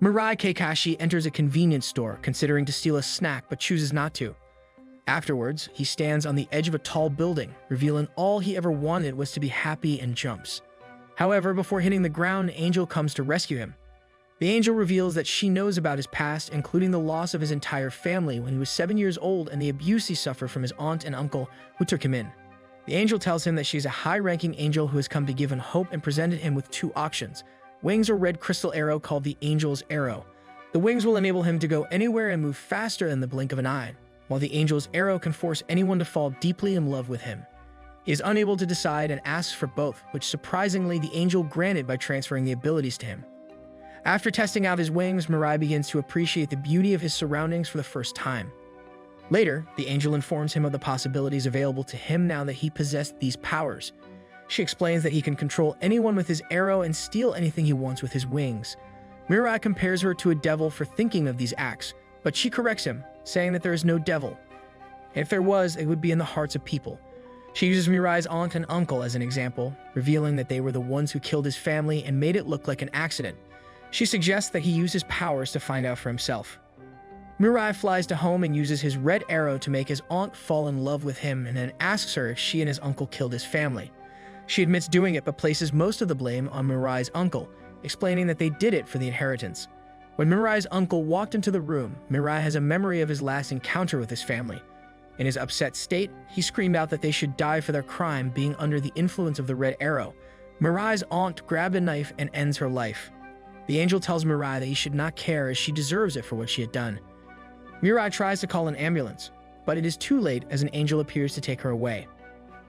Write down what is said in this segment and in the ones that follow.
Mirai Keikashi enters a convenience store, considering to steal a snack but chooses not to. Afterwards, he stands on the edge of a tall building, revealing all he ever wanted was to be happy and jumps. However, before hitting the ground, Angel comes to rescue him. The angel reveals that she knows about his past, including the loss of his entire family when he was 7 years old and the abuse he suffered from his aunt and uncle who took him in. The angel tells him that she is a high-ranking angel who has come to give him hope and presented him with two options: wings or red crystal arrow called the Angel's Arrow. The wings will enable him to go anywhere and move faster than the blink of an eye, while the Angel's Arrow can force anyone to fall deeply in love with him. He is unable to decide and asks for both, which surprisingly the angel granted by transferring the abilities to him. After testing out his wings, Mirai begins to appreciate the beauty of his surroundings for the first time. Later, the angel informs him of the possibilities available to him now that he possessed these powers. She explains that he can control anyone with his arrow and steal anything he wants with his wings. Mirai compares her to a devil for thinking of these acts, but she corrects him, saying that there is no devil. If there was, it would be in the hearts of people. She uses Mirai's aunt and uncle as an example, revealing that they were the ones who killed his family and made it look like an accident. She suggests that he use his powers to find out for himself. Mirai flies to home and uses his red arrow to make his aunt fall in love with him and then asks her if she and his uncle killed his family. She admits doing it but places most of the blame on Mirai's uncle, explaining that they did it for the inheritance. When Mirai's uncle walked into the room, Mirai has a memory of his last encounter with his family. In his upset state, he screamed out that they should die for their crime, being under the influence of the red arrow. Mirai's aunt grabbed a knife and ends her life. The angel tells Mirai that he should not care as she deserves it for what she had done. Mirai tries to call an ambulance, but it is too late as an angel appears to take her away.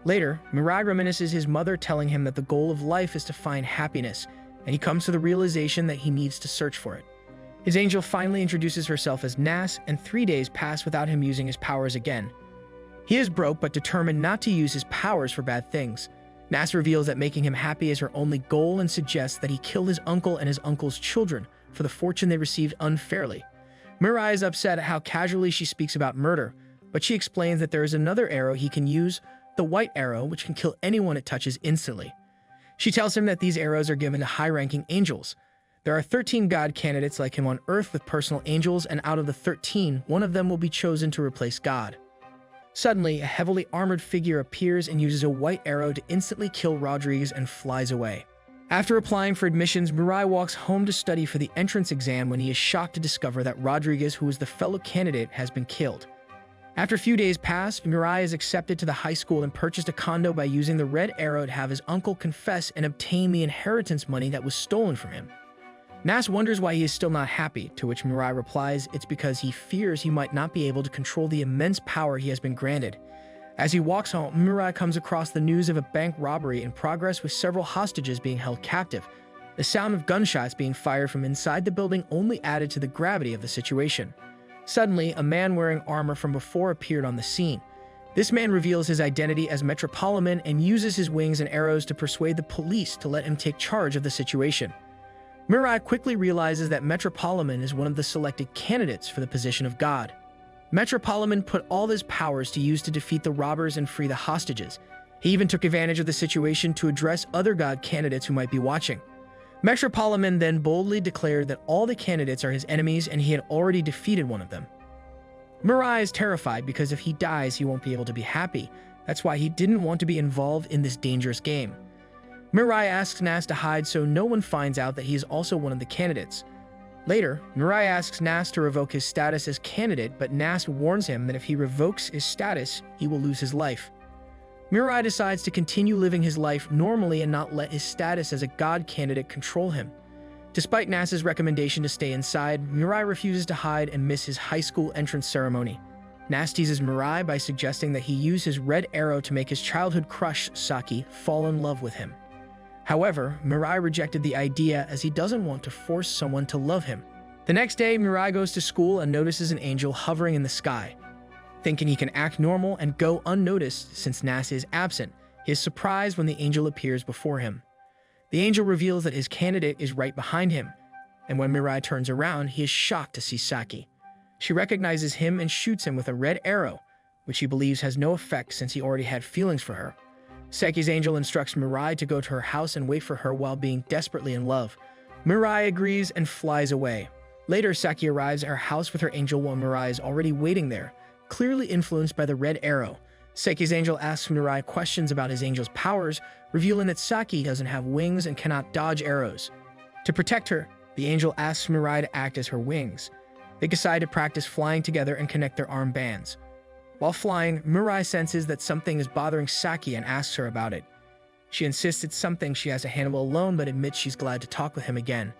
Later, Mirai reminisces his mother telling him that the goal of life is to find happiness, and he comes to the realization that he needs to search for it. His angel finally introduces herself as Nas, and 3 days pass without him using his powers again. He is broke but determined not to use his powers for bad things. Nas reveals that making him happy is her only goal and suggests that he kill his uncle and his uncle's children for the fortune they received unfairly. Mirai is upset at how casually she speaks about murder, but she explains that there is another arrow he can use, the white arrow, which can kill anyone it touches instantly. She tells him that these arrows are given to high-ranking angels. There are 13 god candidates like him on Earth with personal angels, and out of the 13, one of them will be chosen to replace God. Suddenly, a heavily armored figure appears and uses a white arrow to instantly kill Rodriguez and flies away. After applying for admissions, Mirai walks home to study for the entrance exam when he is shocked to discover that Rodriguez, who was the fellow candidate, has been killed. After a few days pass, Mirai is accepted to the high school and purchased a condo by using the red arrow to have his uncle confess and obtain the inheritance money that was stolen from him. Nas wonders why he is still not happy, to which Mirai replies it's because he fears he might not be able to control the immense power he has been granted. As he walks home, Mirai comes across the news of a bank robbery in progress with several hostages being held captive. The sound of gunshots being fired from inside the building only added to the gravity of the situation. Suddenly, a man wearing armor from before appeared on the scene. This man reveals his identity as Metropoliman and uses his wings and arrows to persuade the police to let him take charge of the situation. Mirai quickly realizes that Metropoliman is one of the selected candidates for the position of God. Metropoliman put all his powers to use to defeat the robbers and free the hostages. He even took advantage of the situation to address other god candidates who might be watching. Metropoliman then boldly declared that all the candidates are his enemies and he had already defeated one of them. Mirai is terrified because if he dies, he won't be able to be happy. That's why he didn't want to be involved in this dangerous game. Mirai asks Nas to hide so no one finds out that he is also one of the candidates. Later, Mirai asks Nas to revoke his status as candidate, but Nas warns him that if he revokes his status, he will lose his life. Mirai decides to continue living his life normally and not let his status as a god candidate control him. Despite Nas's recommendation to stay inside, Mirai refuses to hide and miss his high school entrance ceremony. Nas teases Mirai by suggesting that he use his red arrow to make his childhood crush, Saki, fall in love with him. However, Mirai rejected the idea as he doesn't want to force someone to love him. The next day, Mirai goes to school and notices an angel hovering in the sky. Thinking he can act normal and go unnoticed since Nas is absent, he is surprised when the angel appears before him. The angel reveals that his candidate is right behind him, and when Mirai turns around, he is shocked to see Saki. She recognizes him and shoots him with a red arrow, which he believes has no effect since he already had feelings for her. Saki's angel instructs Mirai to go to her house and wait for her while being desperately in love. Mirai agrees and flies away. Later, Saki arrives at her house with her angel while Mirai is already waiting there, clearly influenced by the red arrow. Saki's angel asks Mirai questions about his angel's powers, revealing that Saki doesn't have wings and cannot dodge arrows. To protect her, the angel asks Mirai to act as her wings. They decide to practice flying together and connect their arm bands. While flying, Mirai senses that something is bothering Saki and asks her about it. She insists it's something she has to handle alone, but admits she's glad to talk with him again.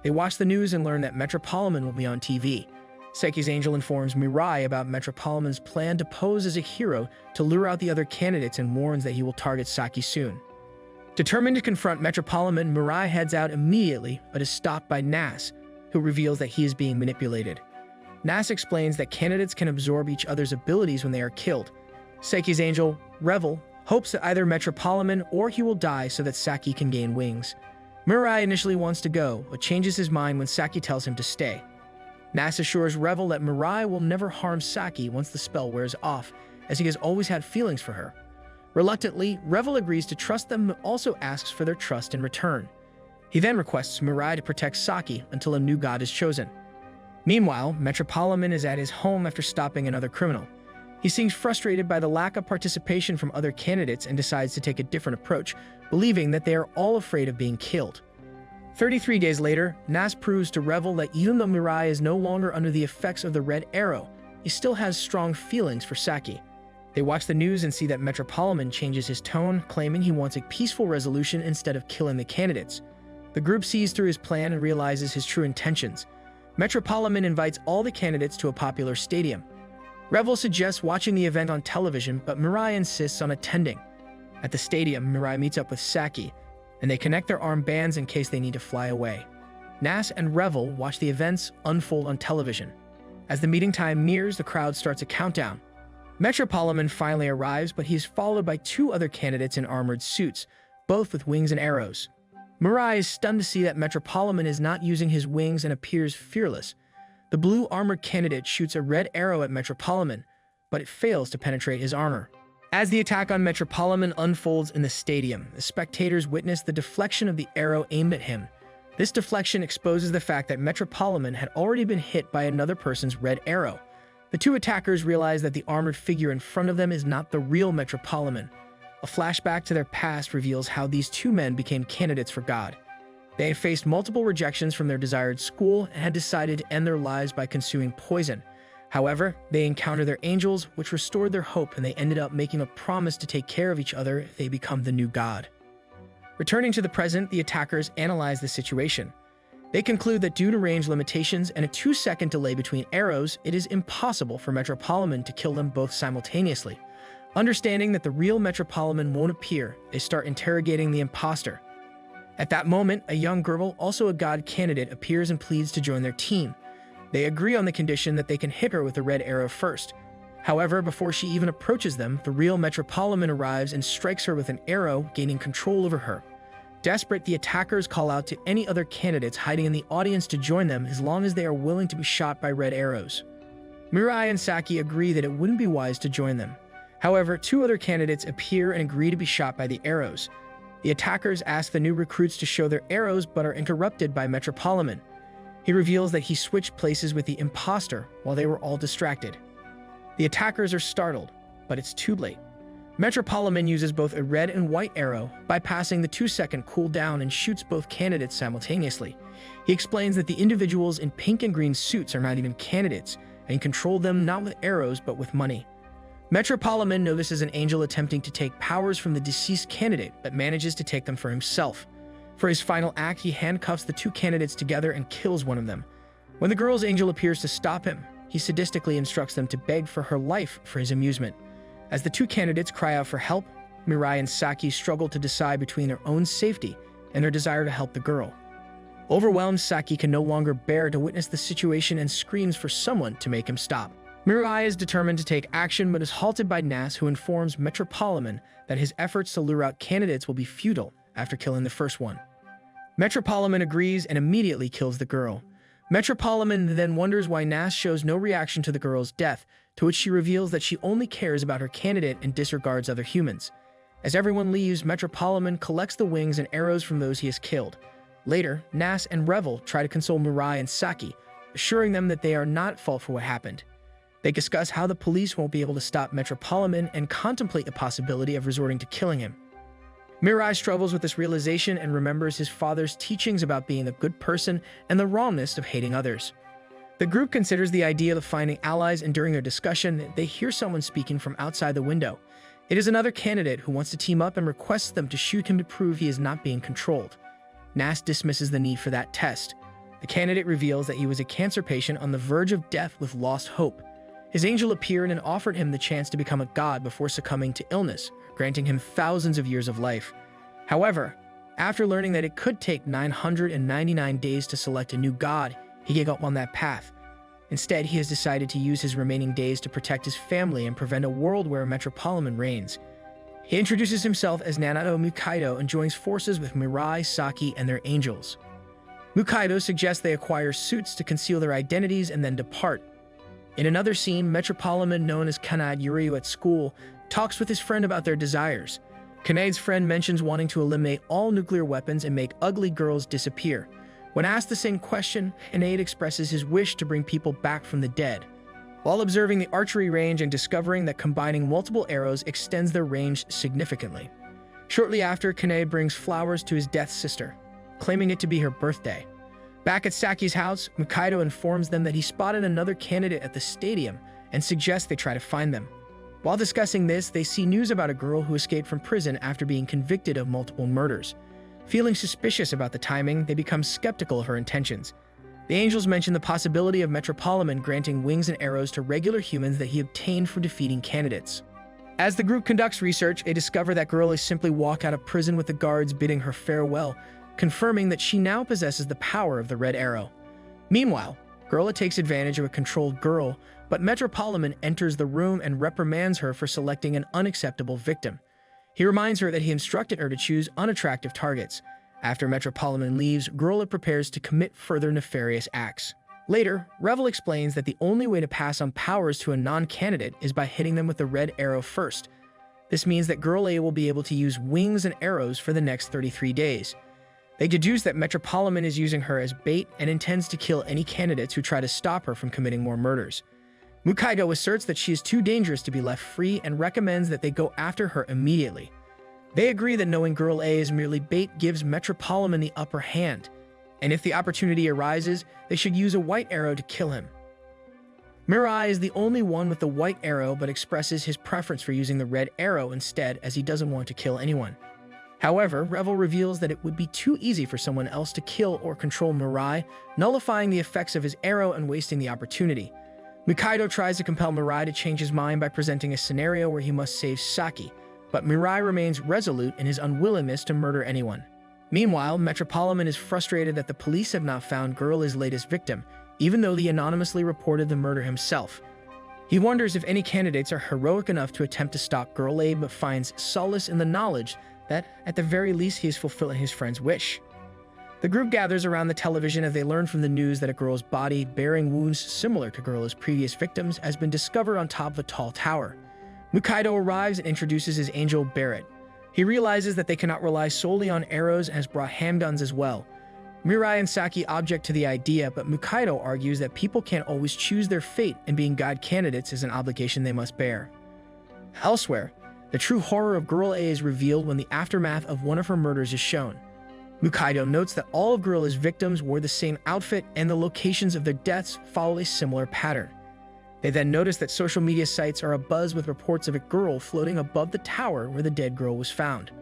They watch the news and learn that Metropoliman will be on TV. Saki's angel informs Mirai about Metropoliman's plan to pose as a hero to lure out the other candidates and warns that he will target Saki soon. Determined to confront Metropoliman, Mirai heads out immediately, but is stopped by Nas, who reveals that he is being manipulated. Nas explains that candidates can absorb each other's abilities when they are killed. Saki's angel, Revel, hopes that either Metropoliman or he will die so that Saki can gain wings. Mirai initially wants to go, but changes his mind when Saki tells him to stay. Nas assures Revel that Mirai will never harm Saki once the spell wears off, as he has always had feelings for her. Reluctantly, Revel agrees to trust them but also asks for their trust in return. He then requests Mirai to protect Saki until a new god is chosen. Meanwhile, Metropoliman is at his home after stopping another criminal. He seems frustrated by the lack of participation from other candidates and decides to take a different approach, believing that they are all afraid of being killed. 33 days later, Nas proves to Revel that even though Mirai is no longer under the effects of the red arrow, he still has strong feelings for Saki. They watch the news and see that Metropoliman changes his tone, claiming he wants a peaceful resolution instead of killing the candidates. The group sees through his plan and realizes his true intentions. Metropoliman invites all the candidates to a popular stadium. Revel suggests watching the event on television, but Mirai insists on attending. At the stadium, Mirai meets up with Saki, and they connect their arm bands in case they need to fly away. Nas and Revel watch the events unfold on television. As the meeting time nears, the crowd starts a countdown. Metropoliman finally arrives, but he is followed by two other candidates in armored suits, both with wings and arrows. Mirai is stunned to see that Metropoliman is not using his wings and appears fearless. The blue armored candidate shoots a red arrow at Metropoliman, but it fails to penetrate his armor. As the attack on Metropoliman unfolds in the stadium, the spectators witness the deflection of the arrow aimed at him. This deflection exposes the fact that Metropoliman had already been hit by another person's red arrow. The two attackers realize that the armored figure in front of them is not the real Metropoliman. A flashback to their past reveals how these two men became candidates for God. They had faced multiple rejections from their desired school and had decided to end their lives by consuming poison. However, they encountered their angels, which restored their hope, and they ended up making a promise to take care of each other if they become the new god. Returning to the present, the attackers analyze the situation. They conclude that due to range limitations and a 2-second delay between arrows, it is impossible for Metropoliman to kill them both simultaneously. Understanding that the real Metropoliman won't appear, they start interrogating the imposter. At that moment, a young girl, also a god candidate, appears and pleads to join their team. They agree on the condition that they can hit her with the red arrow first. However, before she even approaches them, the real Metropoliman arrives and strikes her with an arrow, gaining control over her. Desperate, the attackers call out to any other candidates hiding in the audience to join them as long as they are willing to be shot by red arrows. Mirai and Saki agree that it wouldn't be wise to join them. However, two other candidates appear and agree to be shot by the arrows. The attackers ask the new recruits to show their arrows but are interrupted by Metropoliman. He reveals that he switched places with the imposter while they were all distracted. The attackers are startled, but it's too late. Metropoliman uses both a red and white arrow, bypassing the 2-second cooldown, and shoots both candidates simultaneously. He explains that the individuals in pink and green suits are not even candidates, and controlled them not with arrows but with money. Metropoliman notices an angel attempting to take powers from the deceased candidate, but manages to take them for himself. For his final act, he handcuffs the two candidates together and kills one of them. When the girl's angel appears to stop him, he sadistically instructs them to beg for her life for his amusement. As the two candidates cry out for help, Mirai and Saki struggle to decide between their own safety and their desire to help the girl. Overwhelmed, Saki can no longer bear to witness the situation and screams for someone to make him stop. Mirai is determined to take action but is halted by Nas, who informs Metropoliman that his efforts to lure out candidates will be futile after killing the first one. Metropoliman agrees and immediately kills the girl. Metropoliman then wonders why Nas shows no reaction to the girl's death, to which she reveals that she only cares about her candidate and disregards other humans. As everyone leaves, Metropoliman collects the wings and arrows from those he has killed. Later, Nas and Revel try to console Mirai and Saki, assuring them that they are not at fault for what happened. They discuss how the police won't be able to stop Metropoliman and contemplate the possibility of resorting to killing him. Mirai struggles with this realization and remembers his father's teachings about being a good person and the wrongness of hating others. The group considers the idea of finding allies, and during their discussion, they hear someone speaking from outside the window. It is another candidate who wants to team up and requests them to shoot him to prove he is not being controlled. Nas dismisses the need for that test. The candidate reveals that he was a cancer patient on the verge of death with lost hope. His angel appeared and offered him the chance to become a god before succumbing to illness, granting him thousands of years of life. However, after learning that it could take 999 days to select a new god, he gave up on that path. Instead, he has decided to use his remaining days to protect his family and prevent a world where Metropoliman reigns. He introduces himself as Nanato Mukaido and joins forces with Mirai, Saki, and their angels. Mukaido suggests they acquire suits to conceal their identities and then depart. In another scene, Metropoliman, known as Kanade Yuryu at school, talks with his friend about their desires. Kanade's friend mentions wanting to eliminate all nuclear weapons and make ugly girls disappear. When asked the same question, Kanade expresses his wish to bring people back from the dead. While observing the archery range and discovering that combining multiple arrows extends their range significantly. Shortly after, Kanade brings flowers to his death sister, claiming it to be her birthday. Back at Saki's house, Mukaido informs them that he spotted another candidate at the stadium and suggests they try to find them. While discussing this, they see news about a girl who escaped from prison after being convicted of multiple murders. Feeling suspicious about the timing, they become skeptical of her intentions. The angels mention the possibility of Metropoliman granting wings and arrows to regular humans that he obtained from defeating candidates. As the group conducts research, they discover that girl is simply walked out of prison with the guards bidding her farewell, confirming that she now possesses the power of the red arrow. Meanwhile, Girla takes advantage of a controlled girl, but Metropoliman enters the room and reprimands her for selecting an unacceptable victim. He reminds her that he instructed her to choose unattractive targets. After Metropoliman leaves, Girla prepares to commit further nefarious acts. Later, Revel explains that the only way to pass on powers to a non-candidate is by hitting them with the red arrow first. This means that Girl A will be able to use wings and arrows for the next 33 days. They deduce that Metropoliman is using her as bait and intends to kill any candidates who try to stop her from committing more murders. Mukaido asserts that she is too dangerous to be left free and recommends that they go after her immediately. They agree that knowing Girl A is merely bait gives Metropoliman the upper hand, and if the opportunity arises, they should use a white arrow to kill him. Mirai is the only one with the white arrow but expresses his preference for using the red arrow instead, as he doesn't want to kill anyone. However, Revel reveals that it would be too easy for someone else to kill or control Mirai, nullifying the effects of his arrow and wasting the opportunity. Mukaido tries to compel Mirai to change his mind by presenting a scenario where he must save Saki, but Mirai remains resolute in his unwillingness to murder anyone. Meanwhile, Metropoliman is frustrated that the police have not found Girla's latest victim, even though he anonymously reported the murder himself. He wonders if any candidates are heroic enough to attempt to stop Girl A, but finds solace in the knowledge that, at the very least, he is fulfilling his friend's wish. The group gathers around the television as they learn from the news that a girl's body, bearing wounds similar to Girla's previous victims, has been discovered on top of a tall tower. Mukaido arrives and introduces his angel Barrett. He realizes that they cannot rely solely on arrows and has brought handguns as well. Mirai and Saki object to the idea, but Mukaido argues that people can't always choose their fate, and being god candidates is an obligation they must bear. Elsewhere, the true horror of Girl A is revealed when the aftermath of one of her murders is shown. Mukaido notes that all of Girla's victims wore the same outfit and the locations of their deaths follow a similar pattern. They then notice that social media sites are abuzz with reports of a girl floating above the tower where the dead girl was found.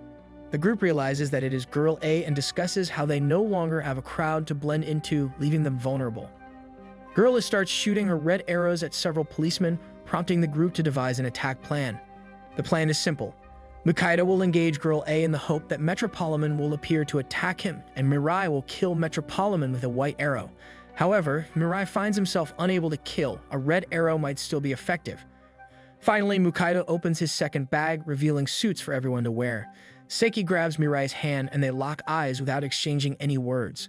The group realizes that it is Girl A and discusses how they no longer have a crowd to blend into, leaving them vulnerable. Girl starts shooting her red arrows at several policemen, prompting the group to devise an attack plan. The plan is simple. Mukaido will engage Girl A in the hope that Metropoliman will appear to attack him, and Mirai will kill Metropoliman with a white arrow. However, Mirai finds himself unable to kill. A red arrow might still be effective. Finally, Mukaido opens his second bag, revealing suits for everyone to wear. Seki grabs Mirai's hand and they lock eyes without exchanging any words.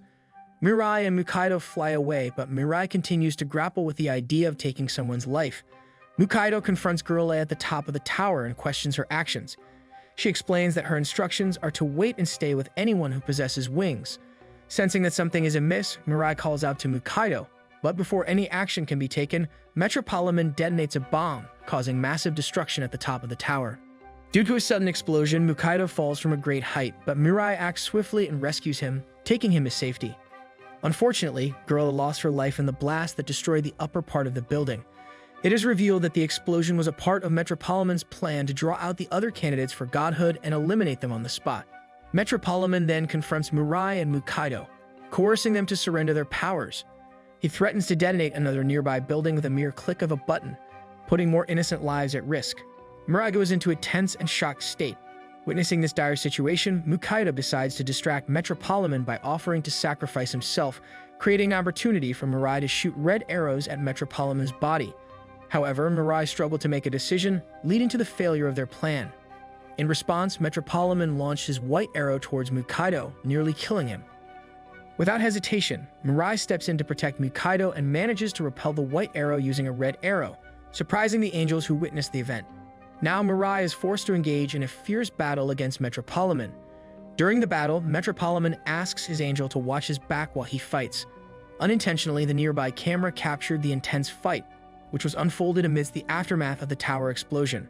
Mirai and Mukaido fly away, but Mirai continues to grapple with the idea of taking someone's life. Mukaido confronts Girl A at the top of the tower and questions her actions. She explains that her instructions are to wait and stay with anyone who possesses wings. Sensing that something is amiss, Mirai calls out to Mukaido, But before any action can be taken, Metropoliman detonates a bomb, causing massive destruction at the top of the tower. Due to a sudden explosion, Mukaido falls from a great height, but Mirai acts swiftly and rescues him, taking him to safety. Unfortunately, Gorilla lost her life in the blast that destroyed the upper part of the building. It is revealed that the explosion was a part of Metropoliman's plan to draw out the other candidates for godhood and eliminate them on the spot. Metropoliman then confronts Mirai and Mukaido, coercing them to surrender their powers. He threatens to detonate another nearby building with a mere click of a button, putting more innocent lives at risk. Mirai goes into a tense and shocked state. Witnessing this dire situation, Mukaido decides to distract Metropoliman by offering to sacrifice himself, creating an opportunity for Mirai to shoot red arrows at Metropoliman's body. However, Mirai struggled to make a decision, leading to the failure of their plan. In response, Metropoliman launched his white arrow towards Mukaido, nearly killing him. Without hesitation, Mirai steps in to protect Mukaido and manages to repel the white arrow using a red arrow, surprising the angels who witnessed the event. Now Mirai is forced to engage in a fierce battle against Metropoliman. During the battle, Metropoliman asks his angel to watch his back while he fights. Unintentionally, the nearby camera captured the intense fight, which was unfolded amidst the aftermath of the tower explosion.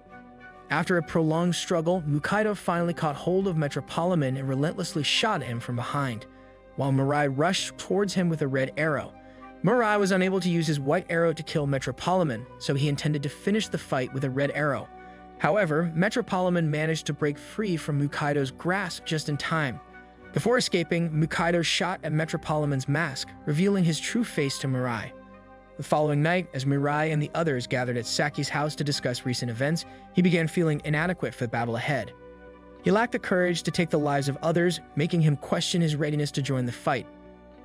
After a prolonged struggle, Mukaido finally caught hold of Metropoliman and relentlessly shot at him from behind, while Mirai rushed towards him with a red arrow. Mirai was unable to use his white arrow to kill Metropoliman, so he intended to finish the fight with a red arrow. However, Metropoliman managed to break free from Mukaido's grasp just in time. Before escaping, Mukaido shot at Metropoliman's mask, revealing his true face to Mirai. The following night, as Mirai and the others gathered at Saki's house to discuss recent events, he began feeling inadequate for the battle ahead. He lacked the courage to take the lives of others, making him question his readiness to join the fight.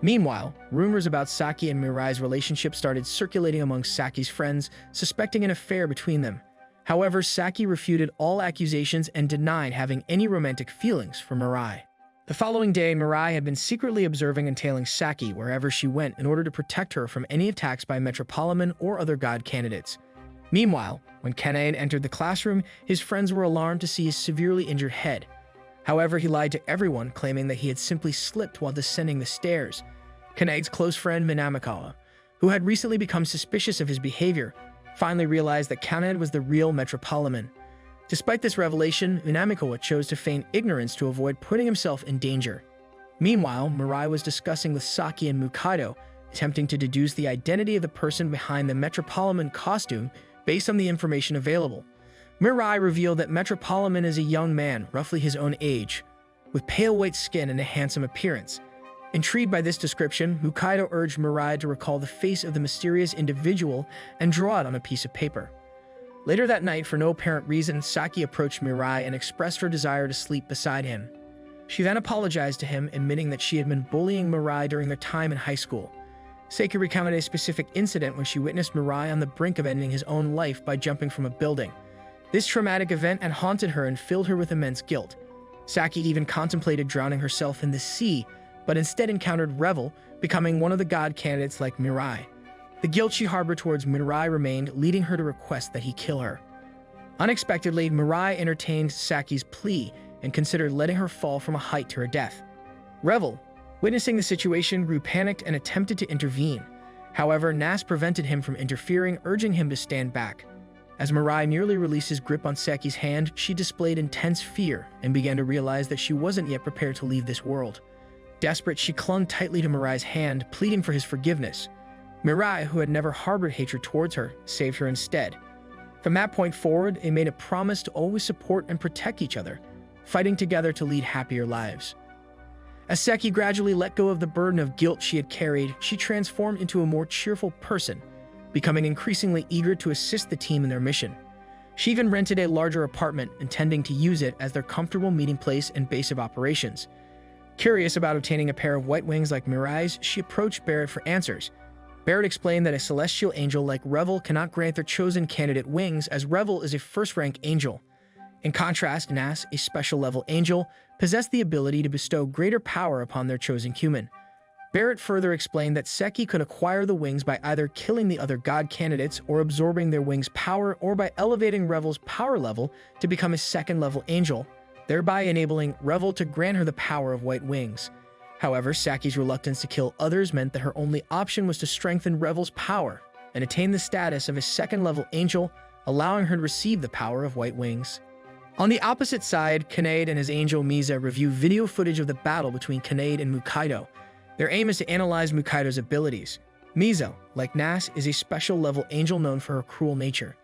Meanwhile, rumors about Saki and Mirai's relationship started circulating among Saki's friends, suspecting an affair between them. However, Saki refuted all accusations and denied having any romantic feelings for Mirai. The following day, Mirai had been secretly observing and tailing Saki wherever she went in order to protect her from any attacks by Metropoliman or other god candidates. Meanwhile, when Kanade entered the classroom, his friends were alarmed to see his severely injured head. However, he lied to everyone, claiming that he had simply slipped while descending the stairs. Kanade's close friend Minamikawa, who had recently become suspicious of his behavior, finally realized that Kanade was the real Metropoliman. Despite this revelation, Minamikawa chose to feign ignorance to avoid putting himself in danger. Meanwhile, Mirai was discussing with Saki and Mukaido, attempting to deduce the identity of the person behind the Metropoliman costume based on the information available. Mirai revealed that Metropoliman is a young man, roughly his own age, with pale white skin and a handsome appearance. Intrigued by this description, Mukaido urged Mirai to recall the face of the mysterious individual and draw it on a piece of paper. Later that night, for no apparent reason, Saki approached Mirai and expressed her desire to sleep beside him. She then apologized to him, admitting that she had been bullying Mirai during their time in high school. Saki recounted a specific incident when she witnessed Mirai on the brink of ending his own life by jumping from a building. This traumatic event had haunted her and filled her with immense guilt. Saki even contemplated drowning herself in the sea, but instead encountered Revel, becoming one of the god candidates like Mirai. The guilt she harbored towards Mirai remained, leading her to request that he kill her. Unexpectedly, Mirai entertained Saki's plea and considered letting her fall from a height to her death. Revel, witnessing the situation, grew panicked and attempted to intervene. However, Nas prevented him from interfering, urging him to stand back. As Mirai nearly released his grip on Saki's hand, she displayed intense fear and began to realize that she wasn't yet prepared to leave this world. Desperate, she clung tightly to Mirai's hand, pleading for his forgiveness. Mirai, who had never harbored hatred towards her, saved her instead. From that point forward, they made a promise to always support and protect each other, fighting together to lead happier lives. As Saki gradually let go of the burden of guilt she had carried, she transformed into a more cheerful person, becoming increasingly eager to assist the team in their mission. She even rented a larger apartment, intending to use it as their comfortable meeting place and base of operations. Curious about obtaining a pair of white wings like Mirai's, she approached Barrett for answers. Barrett explained that a celestial angel like Revel cannot grant their chosen candidate wings, as Revel is a first-rank angel. In contrast, Nas, a special-level angel, possessed the ability to bestow greater power upon their chosen human. Barrett further explained that Seki could acquire the wings by either killing the other god candidates or absorbing their wings' power, or by elevating Revel's power level to become a second-level angel, thereby enabling Revel to grant her the power of white wings. However, Saki's reluctance to kill others meant that her only option was to strengthen Revel's power and attain the status of a second-level angel, allowing her to receive the power of White Wings. On the opposite side, Kanade and his angel Misa review video footage of the battle between Kanade and Mukaido. Their aim is to analyze Mukaido's abilities. Misa, like Nas, is a special-level angel known for her cruel nature.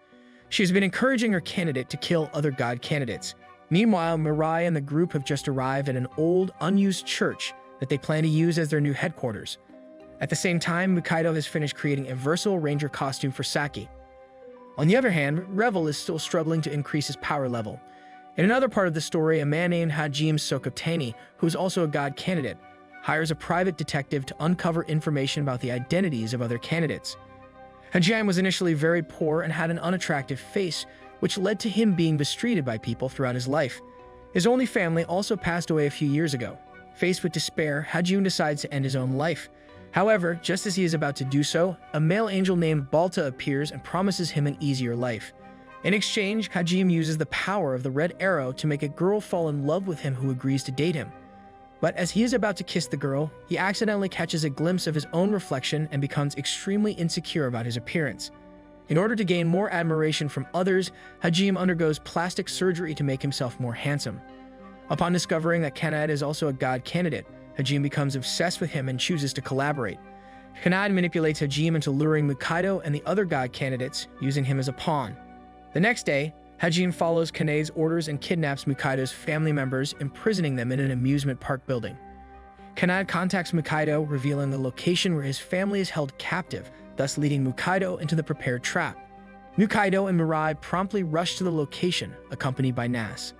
She has been encouraging her candidate to kill other god candidates. Meanwhile, Mirai and the group have just arrived at an old, unused church that they plan to use as their new headquarters. At the same time, Mukaido has finished creating a versatile ranger costume for Saki. On the other hand, Revel is still struggling to increase his power level. In another part of the story, a man named Hajime Sokotani, who is also a god candidate, hires a private detective to uncover information about the identities of other candidates. Hajime was initially very poor and had an unattractive face, which led to him being mistreated by people throughout his life. His only family also passed away a few years ago. Faced with despair, Hajime decides to end his own life. However, just as he is about to do so, a male angel named Balta appears and promises him an easier life. In exchange, Hajime uses the power of the red arrow to make a girl fall in love with him who agrees to date him. But as he is about to kiss the girl, he accidentally catches a glimpse of his own reflection and becomes extremely insecure about his appearance. In order to gain more admiration from others, Hajime undergoes plastic surgery to make himself more handsome. Upon discovering that Kanade is also a god candidate, Hajime becomes obsessed with him and chooses to collaborate. Kanade manipulates Hajime into luring Mukaido and the other god candidates, using him as a pawn. The next day, Hajime follows Kanade's orders and kidnaps Mukaido's family members, imprisoning them in an amusement park building. Kanade contacts Mukaido, revealing the location where his family is held captive, thus leading Mukaido into the prepared trap. Mukaido and Mirai promptly rush to the location, accompanied by Nas.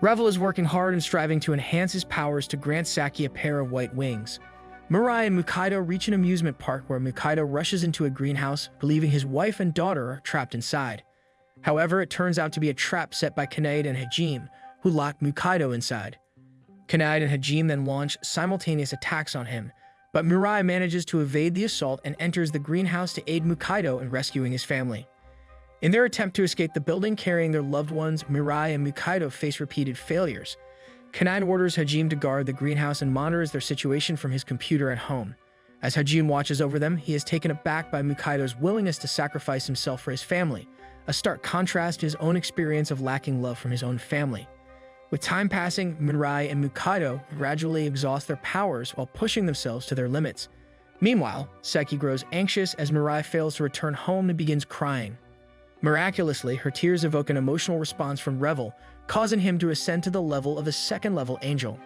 Revel is working hard and striving to enhance his powers to grant Saki a pair of white wings. Mirai and Mukaido reach an amusement park where Mukaido rushes into a greenhouse, believing his wife and daughter are trapped inside. However, it turns out to be a trap set by Kanade and Hajime, who lock Mukaido inside. Kanade and Hajime then launch simultaneous attacks on him, but Mirai manages to evade the assault and enters the greenhouse to aid Mukaido in rescuing his family. In their attempt to escape the building carrying their loved ones, Mirai and Mukaido face repeated failures. Kanade orders Hajime to guard the greenhouse and monitors their situation from his computer at home. As Hajime watches over them, he is taken aback by Mukaido's willingness to sacrifice himself for his family, a stark contrast to his own experience of lacking love from his own family. With time passing, Mirai and Mukaido gradually exhaust their powers while pushing themselves to their limits. Meanwhile, Saki grows anxious as Mirai fails to return home and begins crying. Miraculously, her tears evoke an emotional response from Revel, causing him to ascend to the level of a second-level angel.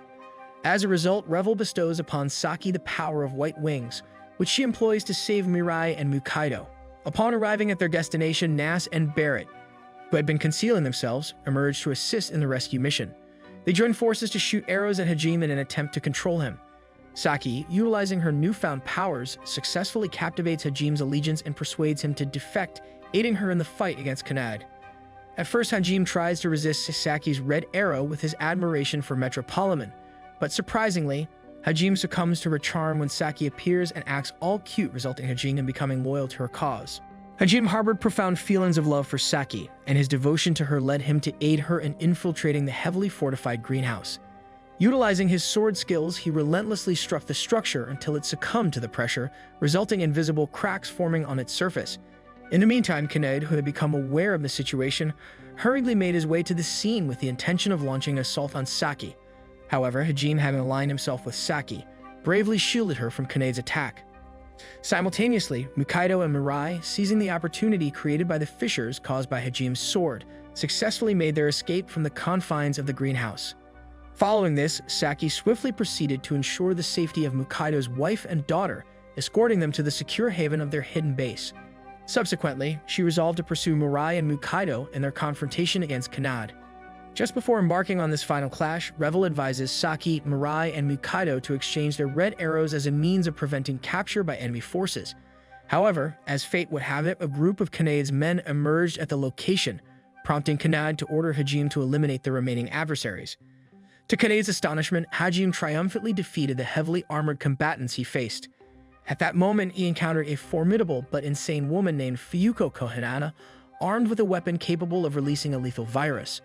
As a result, Revel bestows upon Saki the power of white wings, which she employs to save Mirai and Mukaido. Upon arriving at their destination, Nas and Barrett, who had been concealing themselves, emerged to assist in the rescue mission. They join forces to shoot arrows at Hajime in an attempt to control him. Saki, utilizing her newfound powers, successfully captivates Hajime's allegiance and persuades him to defect, aiding her in the fight against Kanade. At first, Hajime tries to resist Saki's red arrow with his admiration for Metropoliman, but surprisingly, Hajime succumbs to her charm when Saki appears and acts all cute, resulting in Hajime in becoming loyal to her cause. Hajime harbored profound feelings of love for Saki, and his devotion to her led him to aid her in infiltrating the heavily fortified greenhouse. Utilizing his sword skills, he relentlessly struck the structure until it succumbed to the pressure, resulting in visible cracks forming on its surface. In the meantime, Kanade, who had become aware of the situation, hurriedly made his way to the scene with the intention of launching an assault on Saki. However, Hajime, having aligned himself with Saki, bravely shielded her from Kanade's attack. Simultaneously, Mukaido and Mirai, seizing the opportunity created by the fissures caused by Hajime's sword, successfully made their escape from the confines of the greenhouse. Following this, Saki swiftly proceeded to ensure the safety of Mukaido's wife and daughter, escorting them to the secure haven of their hidden base. Subsequently, she resolved to pursue Mirai and Mukaido in their confrontation against Kanade. Just before embarking on this final clash, Revel advises Saki, Mirai, and Mukaido to exchange their red arrows as a means of preventing capture by enemy forces. However, as fate would have it, a group of Kanade's men emerged at the location, prompting Kanade to order Hajime to eliminate the remaining adversaries. To Kanade's astonishment, Hajime triumphantly defeated the heavily armored combatants he faced. At that moment, he encountered a formidable but insane woman named Fuyuko Kohinana, armed with a weapon capable of releasing a lethal virus.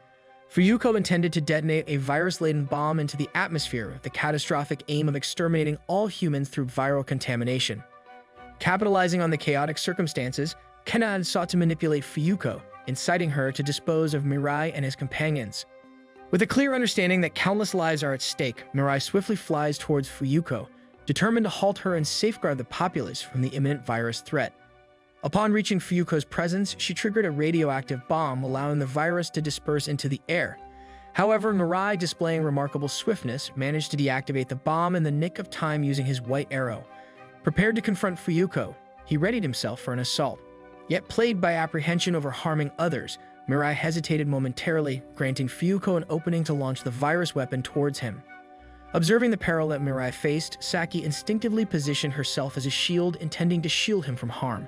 Fuyuko intended to detonate a virus-laden bomb into the atmosphere with the catastrophic aim of exterminating all humans through viral contamination. Capitalizing on the chaotic circumstances, Kanade sought to manipulate Fuyuko, inciting her to dispose of Mirai and his companions. With a clear understanding that countless lives are at stake, Mirai swiftly flies towards Fuyuko, determined to halt her and safeguard the populace from the imminent virus threat. Upon reaching Fuyuko's presence, she triggered a radioactive bomb, allowing the virus to disperse into the air. However, Mirai, displaying remarkable swiftness, managed to deactivate the bomb in the nick of time using his white arrow. Prepared to confront Fuyuko, he readied himself for an assault. Yet plagued by apprehension over harming others, Mirai hesitated momentarily, granting Fuyuko an opening to launch the virus weapon towards him. Observing the peril that Mirai faced, Saki instinctively positioned herself as a shield, intending to shield him from harm.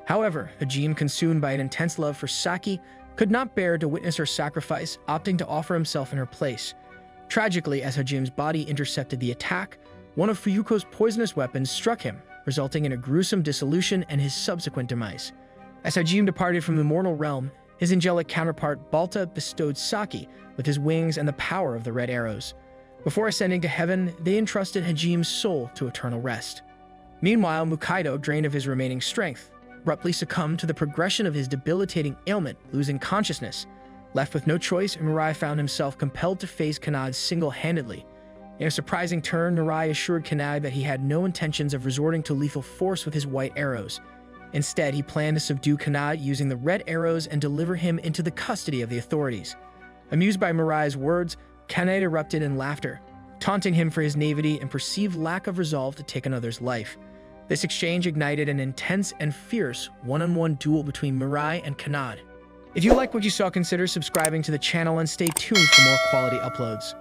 However, Hajime, consumed by an intense love for Saki, could not bear to witness her sacrifice, opting to offer himself in her place. Tragically, as Hajime's body intercepted the attack, one of Fuyuko's poisonous weapons struck him, resulting in a gruesome dissolution and his subsequent demise. As Hajime departed from the mortal realm, his angelic counterpart Balta bestowed Saki with his wings and the power of the red arrows. Before ascending to heaven, they entrusted Hajime's soul to eternal rest. Meanwhile, Mukaido, drained of his remaining strength, abruptly succumbed to the progression of his debilitating ailment, losing consciousness. Left with no choice, Mirai found himself compelled to face Kanade single-handedly. In a surprising turn, Mirai assured Kanade that he had no intentions of resorting to lethal force with his white arrows. Instead, he planned to subdue Kanade using the red arrows and deliver him into the custody of the authorities. Amused by Mirai's words, Kanade erupted in laughter, taunting him for his naivety and perceived lack of resolve to take another's life. This exchange ignited an intense and fierce one-on-one duel between Mirai and Kanade. If you like what you saw, consider subscribing to the channel and stay tuned for more quality uploads.